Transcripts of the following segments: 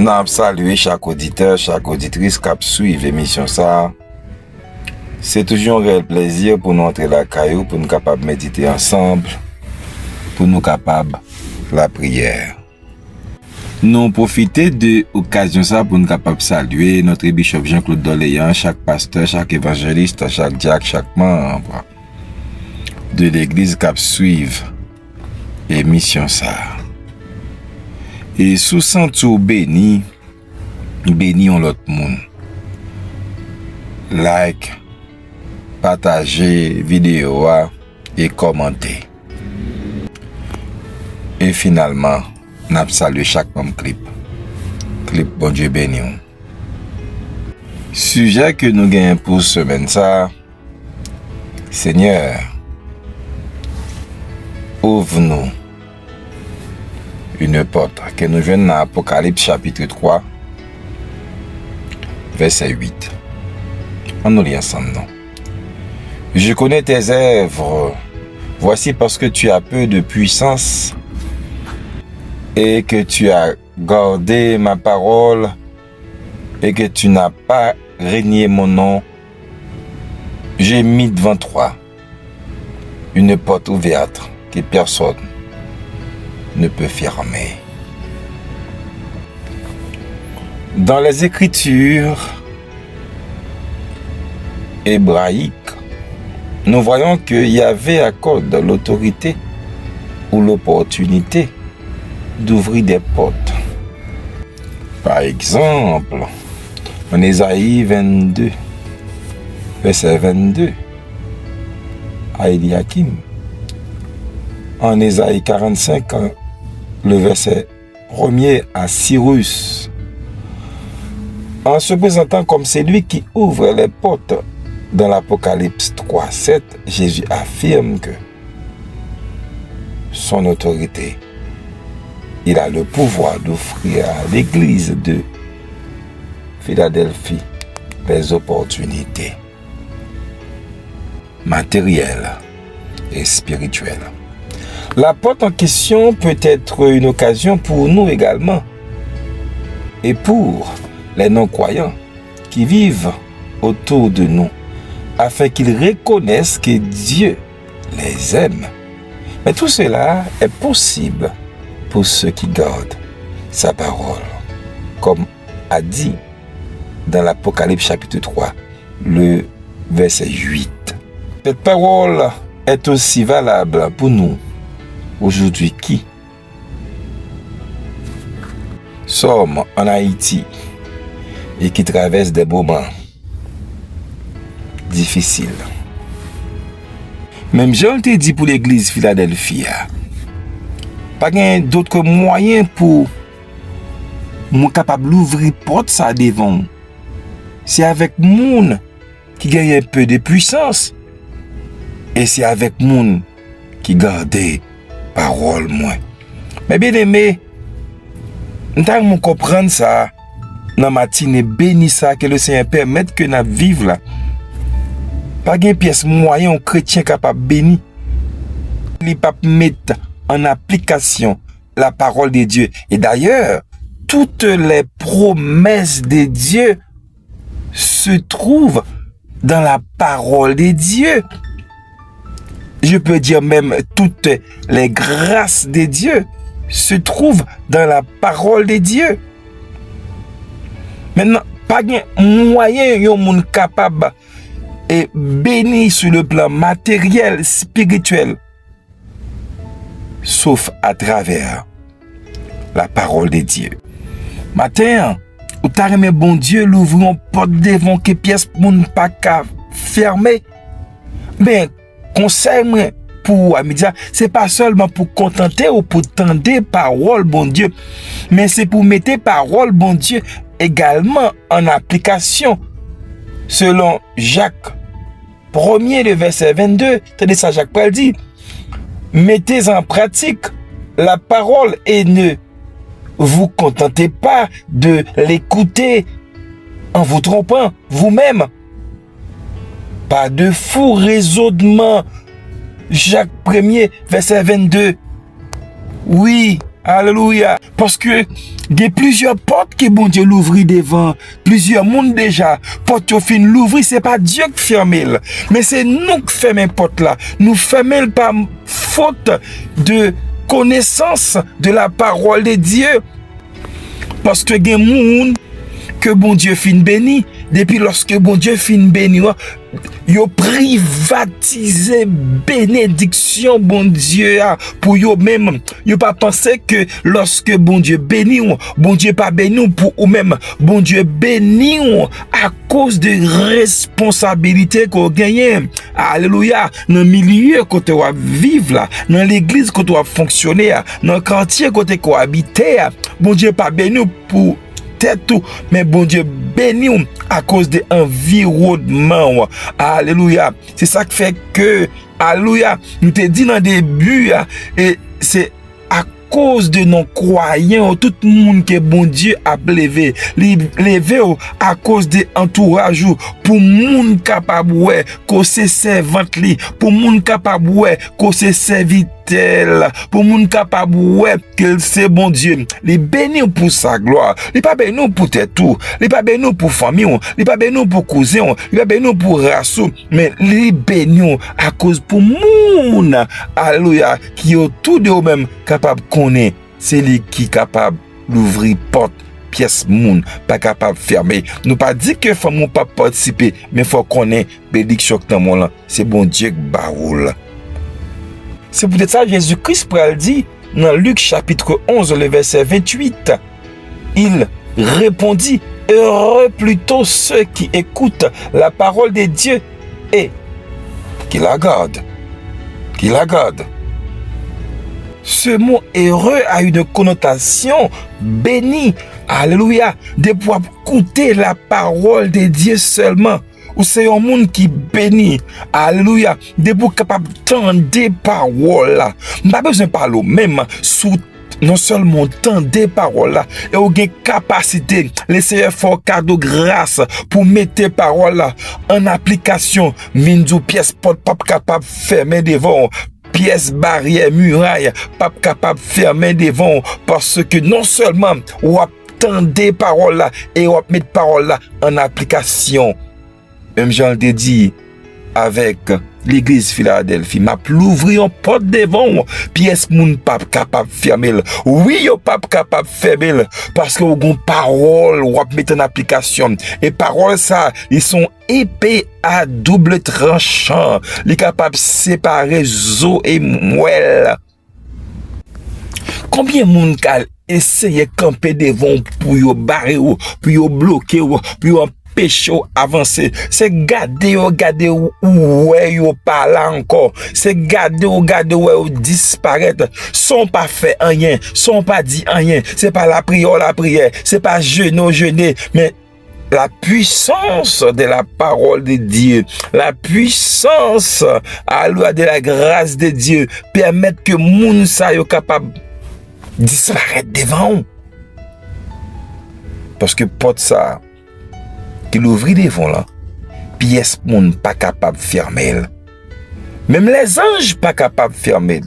N'a salué chaque auditeur, chaque auditrice qui suit l'émission ça. C'est toujours un réel plaisir pour nous entrer la caillou, pour nous capables de méditer ensemble, pour nous capables la prière. Nous profiter de l'occasion ça pour nous capables de saluer notre bishop Jean-Claude Doléan, chaque pasteur, chaque évangéliste, chaque diacre, chaque membre de l'église qui suivent l'émission ça. Et sous sentou béni on l'autre monde. Like, partager vidéo et commenter. Et finalement, n'a salué chaque membre clip. Clip bon Dieu béni. Sujet que nous gagnons pour semaine ça, Seigneur, ouvre-nous une porte que nous venons dans Apocalypse chapitre 3, verset 8. On nous lit ensemble, non? Je connais tes œuvres. Voici parce que tu as peu de puissance et que tu as gardé ma parole et que tu n'as pas renié mon nom. J'ai mis devant toi une porte ouverte que personne ne peut fermer. Dans les Écritures hébraïques, nous voyons que Yahvé accorde l'autorité ou l'opportunité d'ouvrir des portes. Par exemple, en Ésaïe 22, verset 22, à Eliakim. En Ésaïe 45, le verset 1er à Cyrus. En se présentant comme celui qui ouvre les portes dans l'Apocalypse 3:7, Jésus affirme que son autorité, il a le pouvoir d'offrir à l'église de Philadelphie des opportunités matérielles et spirituelles. La porte en question peut être une occasion pour nous également et pour les non-croyants qui vivent autour de nous afin qu'ils reconnaissent que Dieu les aime. Mais tout cela est possible pour ceux qui gardent sa parole, comme a dit dans l'Apocalypse chapitre 3, le verset 8. Cette parole est aussi valable pour nous aujourd'hui qui sommes en Haïti et qui traversent des moments difficiles. Même Jean te dit pour l'église Philadelphie, pas d'autres moyens pour moi capable d'ouvrir porte ça devant. C'est avec moun qui gagne un peu de puissance et c'est avec moun qui garde parole moins. Mais bien aimé, nous comprendre ça dans matinée béni ça que le Seigneur permette que nous vivions là. Pas de pièce moyen chrétien capable béni. Il pas mettre en application la parole de Dieu. Et d'ailleurs, toutes les promesses de Dieu se trouvent dans la parole de Dieu. Je peux dire même toutes les grâces de Dieu se trouvent dans la parole de Dieu. Maintenant, pas de moyen yon moun capable et béni sur le plan matériel, spirituel, sauf à travers la parole de Dieu. Matin, ou t'as remis bon Dieu l'ouvrir porte devant que pièce moun pas qu'à fermer. Mais conseil pour Amidia, c'est pas seulement pour contenter ou pour tendre parole bon Dieu, mais c'est pour mettre parole bon Dieu également en application. Selon Jacques 1er, le verset 22, tenez ça, Jacques Paul dit, mettez en pratique la parole et ne vous contentez pas de l'écouter en vous trompant vous-même. Pas de faux raisonnement. Jacques 1er, verset 22. Oui, Alléluia. Parce que il y a plusieurs portes que bon Dieu l'ouvrit devant. Plusieurs mondes déjà. Porte qui fin l'ouvrir, c'est pas Dieu qui ferme. Mais c'est nous qui fermons porte là. Nous fermons par faute de connaissance de la parole de Dieu. Parce que il y a des gens que bon Dieu fin béni. Depuis lorsque bon Dieu fin béni, yo privatisé bénédiction bon Dieu pour yo même. Yo pas pensé que lorsque bon Dieu béni, bon Dieu pas béni pour ou même. Bon Dieu béni à cause de responsabilités qu'on gagne. Alléluia. Dans le milieu côté on vivre là, dans l'église côté on fonctionner, dans le quartier côté qu'on habiter, bon Dieu pas béni pour tout, mais bon Dieu béni à cause de l'environnement. Alléluia. C'est ça qui fait que, alléluia, nous te dit dans le début, et c'est à cause de nos croyants, tout le monde que bon Dieu a levé à cause de l'entourage, pour monde capable que c'est servante li, pour monde capable que c'est serviteur, pour moun capable que c'est bon Dieu. Les bénis pour sa gloire. Les pas bénis pour tout. Les pas bénis pour famille. Les pas bénis pour cousin. Les pas bénis pour race. Mais les bénis à cause pour moun. Alléluia. Qui ont tout de eux-mêmes capable de connaître. C'est lui qui est capable d'ouvrir porte. Pièce moun, pas capable de fermer. Nous pas dit que faut pas participer. Mais faut connaître bénédiction dans mon là. C'est bon Dieu qui baroule. C'est peut-être ça Jésus-Christ pral dit dans Luc chapitre 11, le verset 28. Il répondit, heureux plutôt ceux qui écoutent la parole de Dieu et qui la gardent. Qui la gardent. Ce mot heureux a une connotation béni. Alléluia. De pouvoir écouter la parole de Dieu seulement. Ou c'est un monde qui bénit. Alléluia. De vous capable d'entendre des paroles là. Pas besoin de parler même sous non seulement entendre des paroles là. Et vous avez capacité. Laissez fort cadeau grâce pour mettre des paroles là en application. Minzou pièce porte pas capable fermer devant. Pièce barrière muraille pas capable fermer devant. Parce que non seulement vous entendez des paroles là et vous mettez paroles là en application. Même Jean le dit avec l'église Philadelphie, m'a l'ouvrir en porte devant, pièce moun pas capable fermer. Oui, yo pas capable fermer parce que vous parole ou mettre en application et paroles ça, ils sont épais à double tranchant, les capables séparer zo et moelle. Combien moun kal essayer camper devant pour yo barrer ou pour yo bloquer ou pour yo péché avancé, c'est garder où yo pas là encore, c'est garder où disparaître, sont pas fait rien, sont pas dit rien, c'est pas la prière, c'est pas jeûner, mais la puissance de la parole de Dieu, la puissance de la grâce de Dieu permet que moun sa yo capable disparaître devant. Parce que porte ça qui l'ouvrit devant là, pièce moun pas capable de fermer. Même les anges pas capable de fermer.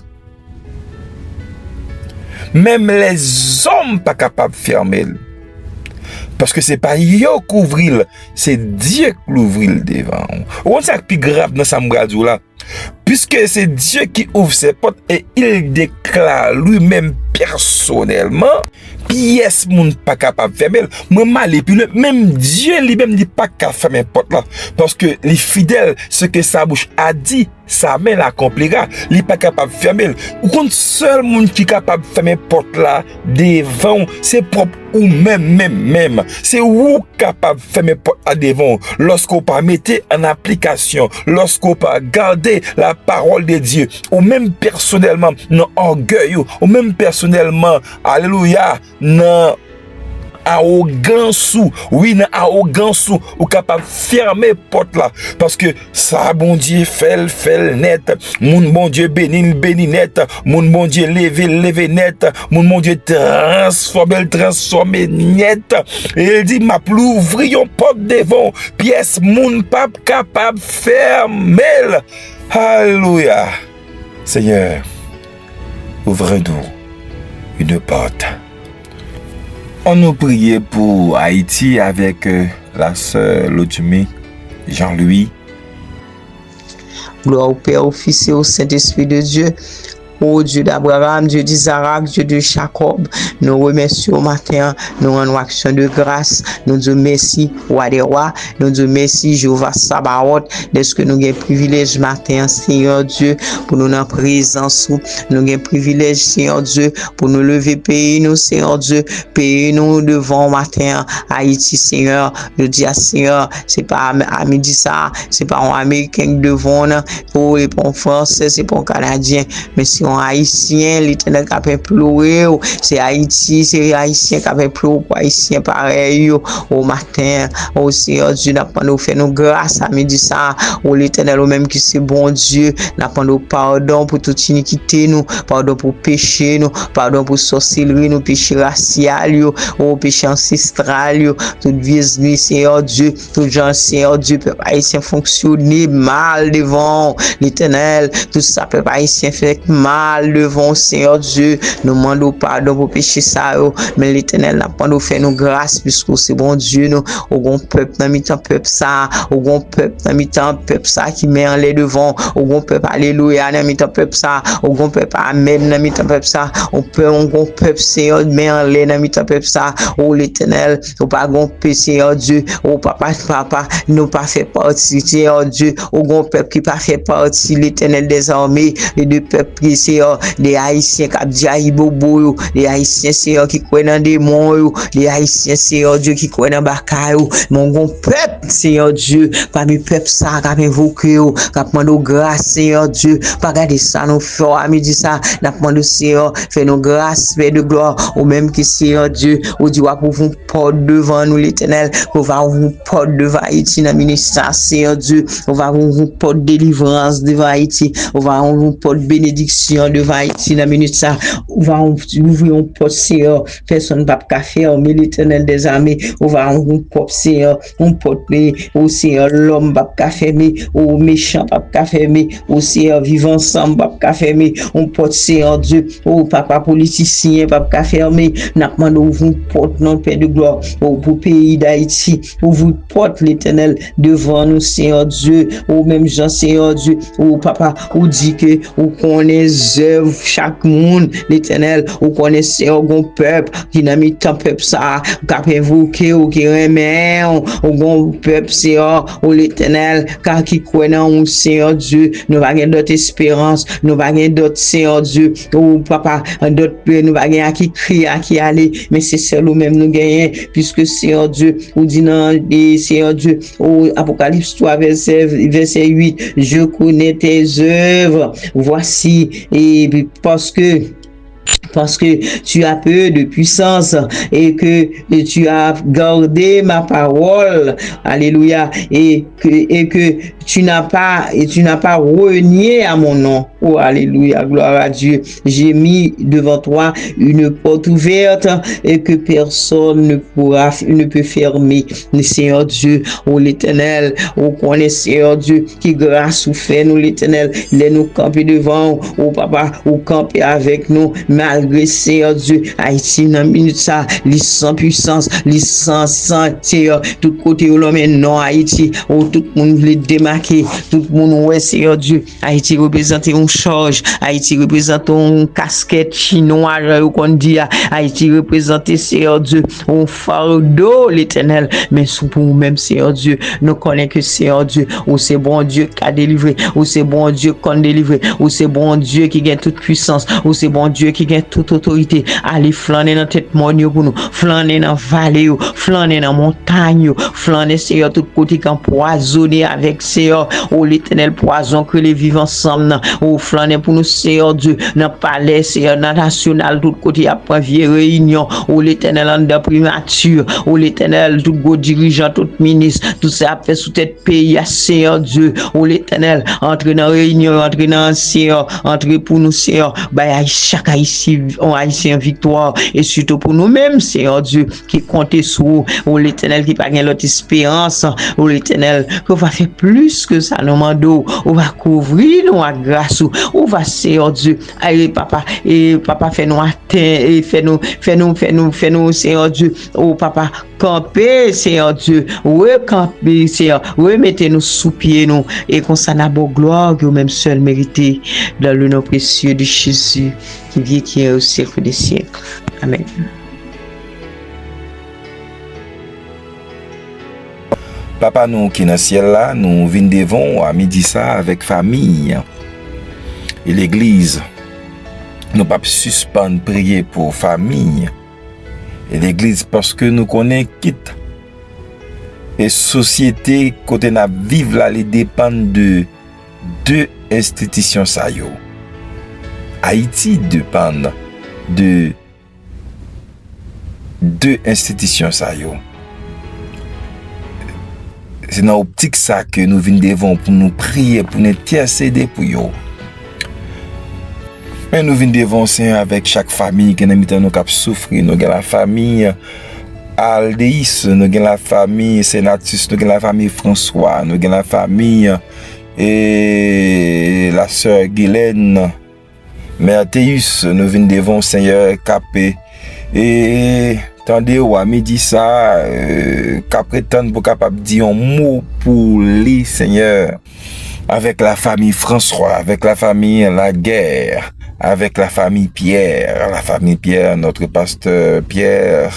Même les hommes pas capable de fermer. Parce que c'est pas yo qui ouvrit, c'est Dieu qui l'ouvrit devant. On sait plus grave dans sa m'radou là. Puisque c'est Dieu qui ouvre ses portes et il déclare lui-même personnellement, pièce moun pas capable de fermer. Moi mal et puis même Dieu lui-même dit pas qu'à fermer porte là parce que les fidèles ce que sa bouche a dit, sa main l'accomplira. Il pas capable de fermer. Ou compte seul monde qui capable de fermer porte là devant, c'est propre ou même c'est ou capable de fermer porte là devant lorsqu'on pas mettre en application, lorsqu'on pas garder la parole de Dieu, ou même personnellement non orgueil, ou même personnellement alléluia non arrogance, oui, dans arrogance ou capable fermer porte là parce que ça bon Dieu fait net, mon bon Dieu béni net, mon bon Dieu lever net, mon bon Dieu transformer net et il dit m'a ouvrir une porte devant pièce moun pas capable fermer. Alléluia. Seigneur, ouvrez-nous une porte. On nous priait pour Haïti avec la sœur Lotumi, Jean-Louis. Gloire au Père, au Fils et au Saint-Esprit de Dieu. Ô Dieu d'Abraham, Dieu d'Isaac, Dieu de Jacob, nous remercions au matin, nous rendons action de grâce, nous disons merci, roi des rois, nous disons merci, Jéhovah Sabaoth, de ce que nous avons privilège matin, Seigneur Dieu, pour nous en présence, nous avons privilège, Seigneur Dieu, pour nous lever, pays nous, Seigneur Dieu, pays nous devant matin, Haïti, Seigneur, nous disons, Seigneur, c'est pas à midi ça, c'est pas un Américain devant, pour les Français, c'est pas un Canadien, mais c'est un Haïtien, l'Éternel qui a fait pleurer, c'est Haïti, c'est Haïtien qui a fait pleurer, Haïtien pareil, au matin, au Seigneur Dieu, nous fait nos grâces à midi ça, au l'Éternel, au même qui c'est bon Dieu, nous pardon pour toute iniquité, nous, pardon pour péché, nous, pardon pour sorcellerie, nous, péché racial, au péché ancestral, toute vie, Seigneur Dieu, tout genre, Seigneur Dieu, peuple haïtien fonctionner mal devant l'Éternel, tout ça, peuple haïtien fait mal devant Seigneur Dieu, nous demandons pardon pour péché ça, mais l'Éternel n'a pas nous fait nos grâces, puisque c'est bon Dieu, nous, au grand peuple, dans mi-temps peuple ça, au grand peuple, dans mi-temps peuple ça, qui met en les devant, au grand peuple, alléluia, dans mi-temps peuple ça, au grand peuple, amen, dans mi-temps peuple ça, au grand peuple, Seigneur, met en les, dans mi-temps peuple ça, oh l'Éternel, au pas grand peuple, Seigneur Dieu, au papa, nous pas fait partie, Seigneur Dieu, au grand peuple qui pas fait partie, l'Éternel des armées, les deux peuples, Seigneur, les Haïtiens qui disent Aïbobo, les Haïtiens, Seigneur, qui croient dans des monts, les Haïtiens, Seigneur Dieu, qui croient dans Bakaï, mon bon peuple, Seigneur Dieu, parmi peuple ça, qui a invoqué, qui a demandé grâce, Seigneur Dieu, pas garder ça, nous faisons à midi ça, nous demandons, Seigneur, fais nos grâces, fais de gloire, ou même qui, Seigneur Dieu, ou Dieu, pour vous porter devant nous, l'Éternel, pour vous porter devant Haïti, dans le ministère, Seigneur Dieu, on va vous porter délivrance devant Haïti, on va vous porter bénédiction devant Haïti, dans le ministère, on va ouvrir un porte, Seigneur, personne ne va pas faire, mais l'Éternel des armées, on va ouvrir un porte, Seigneur, on porte, au Seigneur, l'homme va pas fermer, au méchant va pas fermer, au Seigneur, vivant ensemble va pas fermer, on porte, Seigneur Dieu, au papa politicien va pas fermer, n'a pas ouvrir une porte, non, Père de gloire, au pays d'Haïti, ouvre une porte, l'Éternel, devant nous, Seigneur Dieu, au même Jean, Seigneur Dieu, au papa, ou dit que, ou connaît œuvre chaque monde, l'Éternel, ou connaît Seigneur, bon peuple, qui n'a mis tant peuple ça, qui a invoqué, ou qui remet, ou bon peuple, Seigneur, ou l'Éternel, car qui croit dans Seigneur Dieu, nous va gagner d'autres espérances, nous va gagner d'autres, Seigneur Dieu, ou papa, d'autres, nous va gagner à qui crier, à qui aller, mais c'est celle où même nous gagnons, puisque Seigneur Dieu, ou dit dans Seigneur Dieu, au Apocalypse 3, verset 8, je connais tes œuvres, voici, et parce que tu as peu de puissance et que tu as gardé ma parole, alléluia, et que tu n'as pas renié à mon nom. Oh, alléluia, gloire à Dieu. J'ai mis devant toi une porte ouverte et que personne ne peut fermer. Seigneur Dieu, oh l'Éternel, oh connaît Seigneur Dieu, qui grâce ou fait nous l'Éternel, les nous camper devant, oh papa, ou camper avec nous, malgré Seigneur Dieu, Haïti dans minute ça, sans puissance, sans Seigneur, tout côté où l'homme est non Haïti, où tout le monde veut démarquer, tout le monde ouais Seigneur Dieu, Haïti représente un charge, Haïti représente un casquette chinois, qu'on dit, Haïti représente Seigneur Dieu, un fardeau l'Éternel, mais pour nous-mêmes Seigneur Dieu, nous connaissons que Seigneur Dieu, où c'est bon Dieu qui a délivré, où c'est bon Dieu qu'on délivré, où c'est bon Dieu qui gagne toute puissance, où c'est bon Dieu qui gagne toute autorité. Allez flâner dans tête monnaie pour nous, flâner dans vallée, flâner dans montagne, flâner Seigneur tout côté qu'empoisonné avec Seigneur, oh l'Éternel poison que les vivants ensemble, oh flâner pour nous Seigneur Dieu, dans palais Seigneur, dans national tout côté après vieille réunion, oh l'Éternel en de primature, oh l'Éternel tout gros dirigeant, tout ministre, tout ça a fait sous tête pays à Seigneur Dieu, oh l'Éternel entre dans réunion, entre dans Seigneur, entre pour nous Seigneur, bah chaque Haïti on agit en victoire, et surtout pour nous-mêmes, Seigneur Dieu, qui compte sur ou l'Éternel, qui pas gagne l'autre espérance, ou l'Éternel, qu'on va faire plus que ça, nous mandons, on va couvrir nous à grâce, on va, Seigneur Dieu, allez, papa, fait-nous atteindre, fait-nous, Seigneur Dieu, oh, papa, camper, Seigneur Dieu, recamper, Seigneur, remettez-nous sous pied, nous, et qu'on s'en a beau gloire, que même seul mérité, dans le nom précieux de Jésus, qui vit, qui est au siècle des siècles. Amen. Papa nous qui est dans le ciel là, nous venons devant à midi ça avec famille et l'église. Nous pas suspendre prier pour famille et l'église parce que nous connaissons quitte et société côté n'a vivre là les dépendent de deux institutions ça yo. Haïti dépend de deux institutions ça yo. C'est dans l'optique ça que nous venons devant pour nous prier, pour nous intercéder pour eux. Mais nous venons devant avec chaque famille qui nous cap souffrir. Nous avons la famille Aldéis, nous avons la famille Sénatus, nous avons la famille François, nous avons la famille et la sœur Guylaine, Mère Théus, nous venons devant Seigneur Capé et tendez ou à midi ça, qu'à prétendre pour capable dire un mot pour les Seigneur, avec la famille François, avec la famille Laguerre, avec la famille Pierre, notre pasteur Pierre,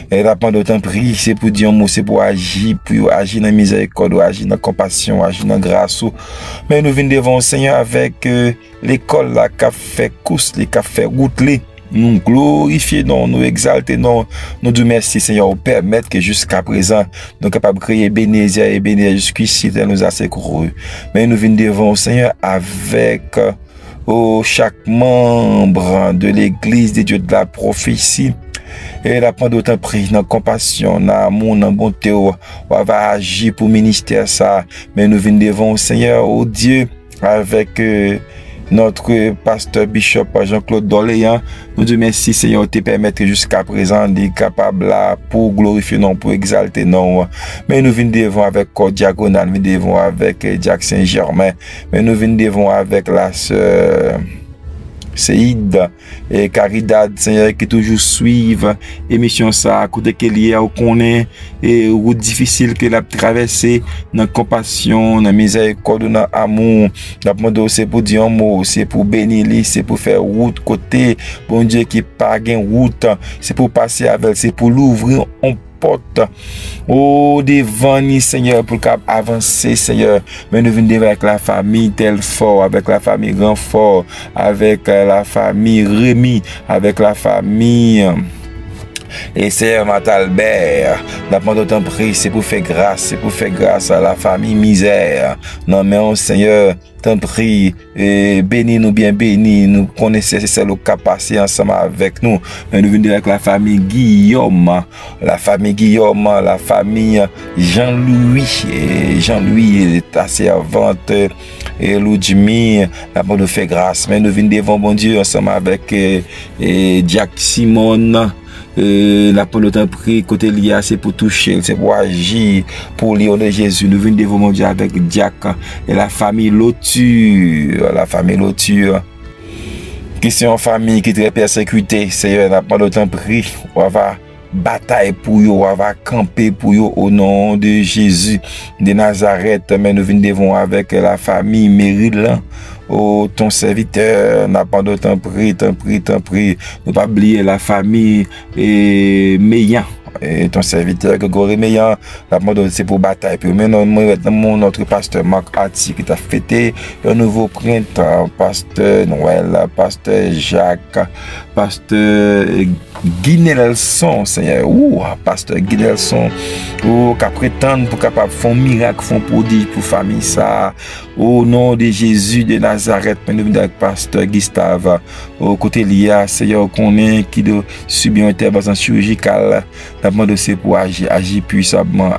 et la pendant temps prie, c'est pour dire un mot, c'est pour agir dans la miséricorde, agir dans la compassion, agir dans la grâce. Mais nous venons devant le Seigneur avec l'école là, qui a fait course, qui a fait route. Nous glorifier, nous exalter, nous disons merci Seigneur, au permettre que jusqu'à présent, nous sommes capables de créer bénézia et bénézia jusqu'ici, tu nous as secouru. Mais nous venons devant le Seigneur avec chaque membre de l'église des dieux de la prophétie. Et la pendant d'autant pris dans compassion, dans amour, dans bonté, on va agir pour ministère ça. Mais nous venons devant le Seigneur, au Dieu, avec notre pasteur Bishop Jean-Claude Doléan. Nous disons merci Seigneur, te permettre jusqu'à présent d'être capable là pour glorifier non, pour exalter non. Mais nous venons devant avec Côte Diagonale, nous venons devant avec Jack Saint-Germain, mais nous venons devant avec la sœur Seïd et Caridad, Seigneur, qui toujours suivent émission ça, côté qu'elle y a au connaît et route difficile qu'elle a traversé dans compassion, dans miséricorde, dans amour. D'abord c'est pour dire un mot, c'est pour bénir, c'est pour faire route côté bon Dieu qui pas gain route, c'est pour passer avec, c'est pour l'ouvrir en porte au devant ni Seigneur pour avancer Seigneur. Mais nous venons avec la famille Telfort, avec la famille Renfort, avec la famille Rémi, avec la famille et Seigneur Matalbert, la pendant temps prie, c'est pour faire grâce à la famille misère. Non mais on Seigneur, t'en prie, bénis nous bien bénis, nous connaissons c'est le cas passé ensemble avec nous. Mais nous venons avec la famille Guillaume, la famille Jean-Louis, et Jean-Louis ta servante et Loudjimi, la pendant faire grâce. Mais nous venons devant bon Dieu ensemble avec Jack Simon. La pendant temps pris côté lié c'est pour toucher, c'est pour agir pour Léon de Jésus. Nous venons devant mon Dieu avec Jack et la famille Loture, qui sont en famille qui est très persécutée. Seigneur, la pendant temps pris, on va bataille pour eux, on va camper pour eux au nom de Jésus de Nazareth. Mais nous venons devant avec la famille Méril. Oh, ton serviteur n'a pas de temps pris. Ne pas oublier la famille et Meillan. Et ton serviteur Grégory Meillan, c'est pour bataille. Puis maintenant, notre pasteur Marc Atti qui t'a fêté un nouveau printemps, pasteur Noël, pasteur Jacques, pasteur Guy Nelson, Seigneur, pasteur Guy Nelson, qui prétend pour capable faire un miracle, faire un prodige pour famille ça, au nom de Jésus de Nazareth, avec pasteur Gustave, au côté lié, Seigneur, qu'on est qui doit subir une intervention chirurgicale, n'a demandé c'est pour agir puissamment.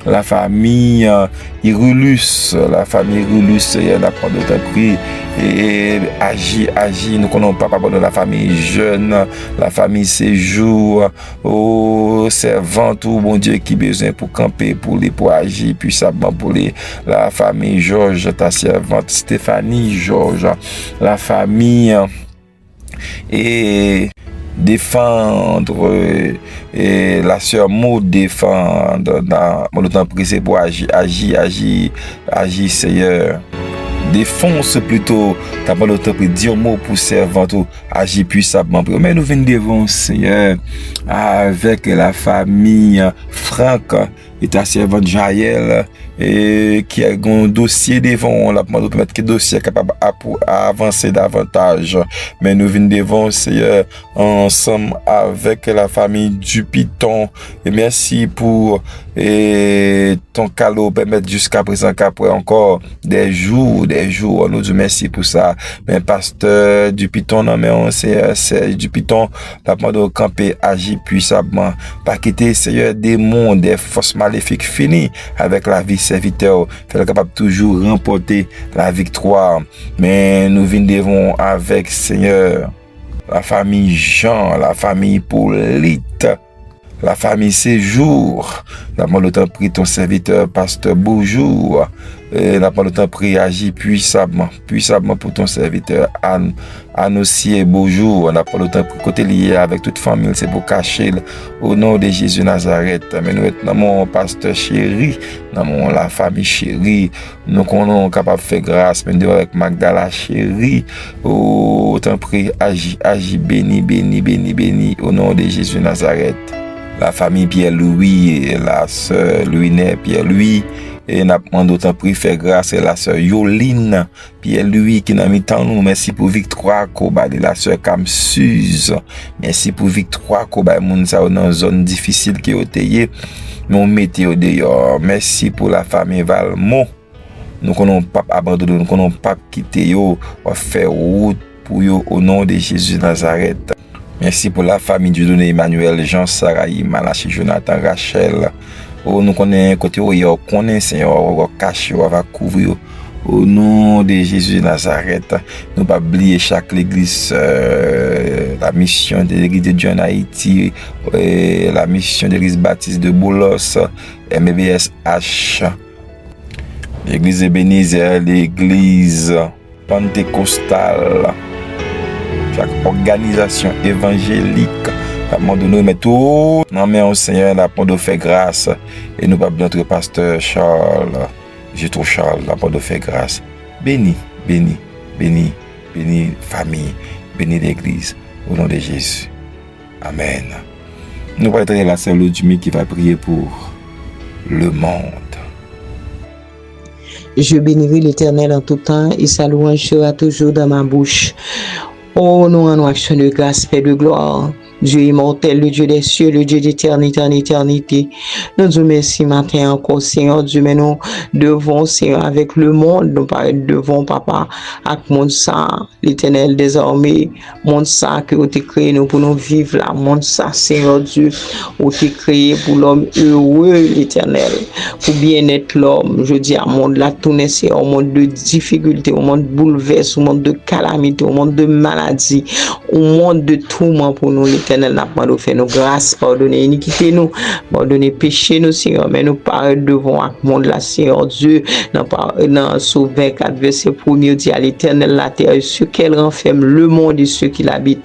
La famille Irulus, Seigneur, n'a demandé ta prière et agir. Nous connaissons pas de la famille jeune, la famille séjour, servante, bon Dieu, qui besoin pour camper, pour agir puissamment pour la famille Georges, ta servante Stéphanie Georges, la famille et défendre et la sœur Maud défendre dans mon temps pressé pour agir Seigneur. Défonce plutôt, t'as pas le temps pour dire mot pour servant ou agir puissamment. Mais nous venons devant Seigneur avec la famille Franck et ta servante Jaël et qui a un dossier devant, on l'a demandé de mettre que dossier capable à avancer davantage. Mais nous venons devant Seigneur ensemble avec la famille Dupiton et merci pour ton calot permettre jusqu'à présent qu'après encore des jours, nous disons merci pour ça. Mais pasteur Dupiton, non mais on c'est Dupiton, la demande de camper, agir puissamment, pas quitter Seigneur des mondes, des forces maléfiques finies avec la vie serviteur, faire capable toujours remporter la victoire. Mais nous venons avec Seigneur la famille Jean, la famille Paulite, la famille Séjour, la demande de prie ton serviteur pasteur Beaujour, la demande de prie agir puissamment pour ton serviteur Anne aussi Beaujour, la demande de prie côté lié avec toute famille, c'est pour cacher au nom de Jésus Nazareth. Mais nous être dans mon pasteur chéri, dans la famille chérie, nous sommes capables de faire grâce, mais nous avec Magdala chérie, autant prie agis béni au nom de Jésus Nazareth. La famille Pierre-Louis et la sœur Louis-Né Pierre-Louis et n'a pas d'autant pris faire grâce et la sœur Yoline Pierre-Louis qui n'a mis tant nous. Merci pour victoire Koba de la sœur Kamsuz. Merci pour victoire Koba moun sa dans zone difficile qui est tayé mon météo dehors. Merci pour la famille Valmont. Nous connaissons pas abandonner, nous connaissons pas quitter yo, on faire route pour yo au nom de Jésus Nazareth. Merci pour la famille du donné Emmanuel, Jean, Saraï, Malachi, Jonathan, Rachel. Nous connaissons côté où il y a Seigneur, on va cacher, on va couvrir. Au nom de Jésus de Nazareth, nous ne pas oublier chaque église, la mission de l'église de Dieu en Haïti, la mission de l'église baptiste de Boulos, MBSH, l'église Ebenezer, l'église pentecostale. Chaque organisation évangélique, nous mettre tout dans main au Seigneur, la de faire grâce. Et nous pas notre pasteur Charles, Charles, la de faire grâce. Béni famille, béni l'église, au nom de Jésus. Amen. Nous allons être la sœur Lodumi qui va prier pour le monde. Je bénirai l'Éternel en tout temps et sa louange sera toujours dans ma bouche. Oh, nous rendons action de grâce, Père de gloire. Dieu immortel, le Dieu des cieux, le Dieu d'éternité en éternité. Nous disons merci matin encore, Seigneur Dieu, mais nous devons, Seigneur, avec le monde, nous paraître devant, Papa, avec le monde ça, l'Éternel désormais, monde ça que vous avez créé nous pour nous vivre là, monde ça, Seigneur Dieu, vous avez créé pour l'homme heureux, l'Éternel, pour bien-être l'homme. Je dis à monde là, tout c'est au monde de difficulté, au monde bouleverse, au monde de calamité, au monde de maladie, au monde de tourment pour nous, l'Éternel n'a pas de faire nos grâces, pardonner iniquité nous, pardonner péché nous, Seigneur, mais nous paraître devant le monde là, Seigneur Dieu, dans Sauve 24 verset 1er, dit à l'Éternel la terre et ceux qu'elle renferme, le monde et ceux qui l'habitent,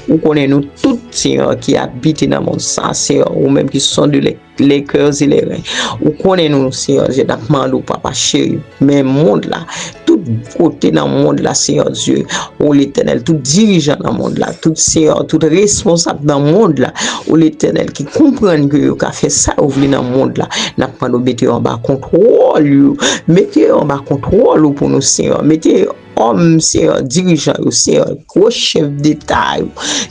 ou connaissons nous tous, Seigneur, qui habitent dans le monde sans, Seigneur, ou même qui sont de les cœurs et les reins, ou connaissons-nous, Seigneur, j'ai demandé, Papa chéri, mais monde là, tout côté dans le monde là, Seigneur Dieu, ou l'Éternel, tout dirigeant dans le monde là, tout Seigneur, tout responsable dans le monde là, ou l'Éternel qui comprennent que vous avez fait ça, vous voulez dans le monde là, n'a pas nous mettez en bas contrôle, mettez en bas contrôle pour nous, Seigneur, mettez homme, Seigneur, dirigeant, Seigneur, gros chef d'État,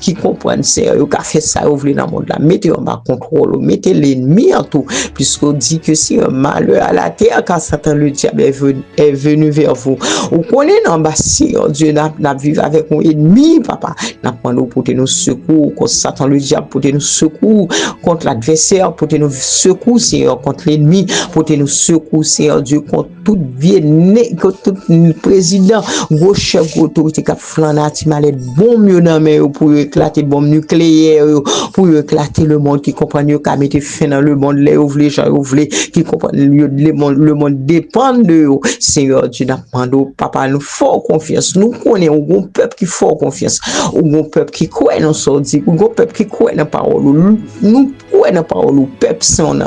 qui comprennent, Seigneur, qui a fait ça, vous voulez dans le monde là, mettez en bas contrôle, mettez l'ennemi en tout, puisqu'on dit que c'est un malheur à la terre quand Satan le diable est venu vers vous. Vous connaissez en bas, Seigneur, Dieu n'a vécu avec un ennemi, papa, n'a pas nous pour nous secours, contre Satan le diable pour nous secours, contre l'adversaire pour nous secours, Seigneur, contre l'ennemi pour nous secours, Seigneur Dieu, contre tout bien-né, contre tout président, gros chef, gros autorité qui a flanati malade, bon mieux dans mais pour éclater bombe nucléaire, pour éclater le monde qui comprend mieux qu'à mettre fin dans le monde, les ouvriers, gens ouvriers, qui comprennent le monde dépend de eux. Seigneur Dieu, n'a demandé, papa, nous fort confiance, nous connaissons un peuple qui fort confiance, un peuple qui croit dans son dit, un peuple qui croit dans la parole, nous croyons dans la parole, peuple son.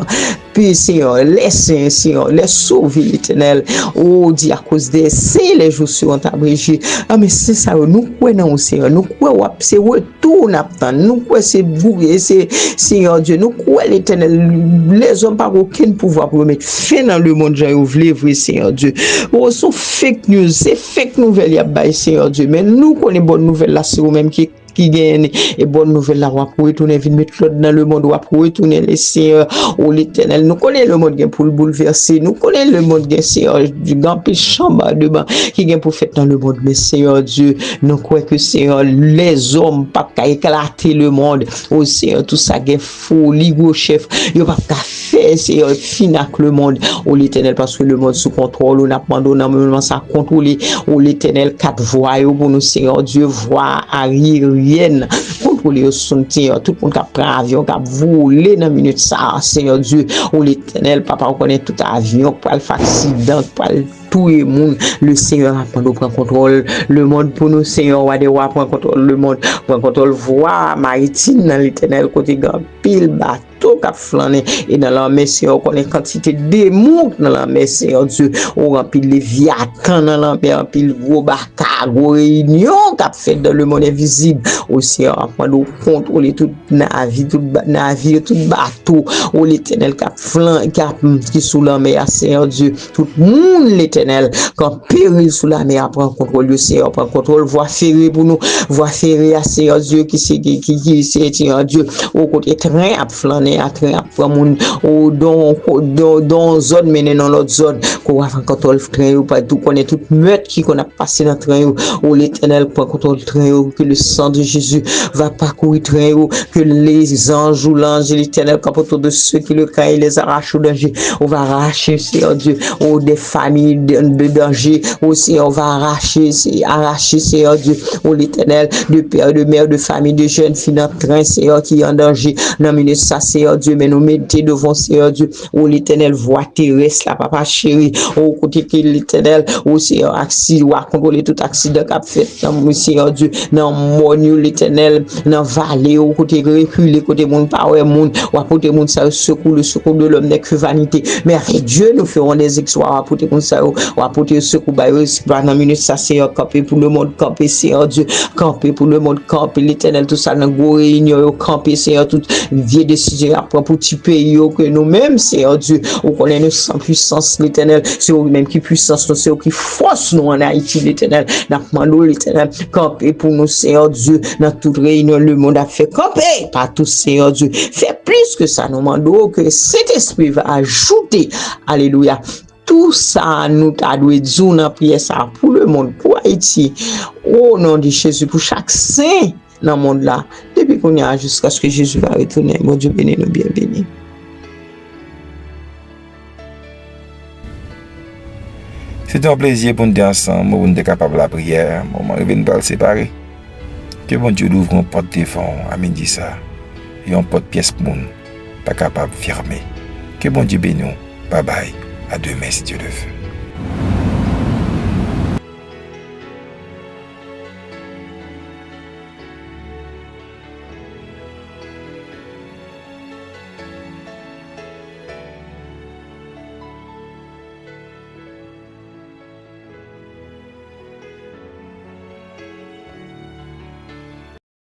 Puis Seigneur, laisse Seigneur, laisse sauver l'Éternel. Oh, dit à cause de c'est les jours seront abrégés. Ah, mais c'est ça, nous croyons, Seigneur, nous croyons, c'est retour, nous croyons, c'est bourré, c'est Seigneur Dieu, nous croyons l'Éternel. Les hommes n'ont aucun pouvoir pour mettre fin dans le monde, j'ai oublié, vrai, Seigneur Dieu. Oh, c'est fake news, c'est fake nouvelle, il y a Seigneur Dieu. Mais nous connaissons bonne nouvelle là, c'est vous-même qui gagne et bonne nouvelle là pour retourner vite mettre l'autre dans le monde pour retourner les Seigneur au l'Éternel. Nous connaissons le monde pour le bouleverser, nous connaissons le monde Seigneur du grand pile chambre devant qui gagne pour faire dans le monde, mais Seigneur Dieu, nous croyons que Seigneur les hommes pas qu'à éclater le monde. Oh Seigneur, tout ça gagne folie gros chef, il pas qu'à faire Seigneur finac le monde au l'Éternel parce que le monde sous contrôle, on a demandé normalement ça contrôler au l'Éternel quatre voies pour nous Seigneur Dieu voix arrière contrôler son Seigneur, tout le monde qui prend avion, qui a volé dans minute ça, Seigneur Dieu, ou l'Éternel, papa, on connaît tout avion, pour le faire accident, pour tout le monde, le Seigneur prend contrôle, le monde pour nous, Seigneur, prend contrôle, le monde prend contrôle, voie maritime dans l'Éternel, côté grand pile bateau qui a flâné, et dans la mer, Seigneur, on connaît quantité de démons dans la mer, Seigneur Dieu, on remplit les viatans dans la mer, remplit gros bacca, gros réunion qui a fait dans le monde invisible, aussi, on nous contrôler tout navire, tout bateau, ou l'Éternel qui a flanc, qui sous la mer, Seigneur Dieu, tout le monde, l'Éternel, quand péril sous la mer, prend contrôle, le Seigneur prend contrôle, voie ferrée pour nous, voie ferrée à Seigneur Dieu, qui c'est Seigneur Dieu, au côté train à flâner, à train à prendre mon, dans zone, mener dans l'autre zone, qu'on va faire contrôle train, ou pas tout, connaît toute meute qui qu'on a passé dans le train, ou l'Éternel prend contrôle train, que le sang de Jésus va parcourir train, que les anges ou l'ange l'Éternel quand autour de ceux qui le craignent les arrachent au danger, on va arracher Seigneur Dieu, ou des familles de danger, aussi on va arracher Seigneur Dieu, ou l'Éternel, de père, de mère, de famille, de jeunes filles dans le train, Seigneur qui est en danger, non mais ça Seigneur Dieu, mais nous mettez devant Seigneur Dieu, ou l'Éternel voie terrestre là, papa chéri, au côté que l'Éternel, ou Seigneur accident, ou à contrôler tout accident qu'a fait, dans Seigneur Dieu, dans mon l'Éternel, dans vallée, au côté reculé, côté mon power, mon, ou apporter mon ça, le secours de l'homme n'est que vanité, mais avec Dieu, nous ferons des exploits, apporter mon ça, ou apporter le secours, dans minute, ça, Seigneur, camper pour le monde, camper, Seigneur Dieu, camper pour le monde, camper l'Éternel, tout ça, dans gros réunion, camper, Seigneur, toute vieille décision, après, pour petit pays, que nous-mêmes, Seigneur Dieu, ou qu'on est sans puissance, l'Éternel, c'est eux-mêmes qui puissance, c'est eux qui force nous en Haïti, l'Éternel, n'a demandé l'Éternel, camper pour nous, Seigneur Dieu, dans toute réunion, le monde a fait camper, par tout, Seigneur Dieu, fait plus que ça, nous demandons que cet esprit va ajouter, alléluia, tout ça, nous t'adoué dire dans la prière ça pour le monde, pour Haïti, au nom de Jésus, pour chaque saint dans le monde là, depuis qu'on y a jusqu'à ce que Jésus va retourner. Mon Dieu béni, nous bien béni. C'est un plaisir pour nous être ensemble, pour nous être capables de la prière, moment où nous pas séparer. Que bon Dieu ouvre une porte de fond à midi ça, et une porte pièce pour nous, pas capable de fermer. Que bon Dieu bénisse nous. Bye bye. À demain si Dieu le veut.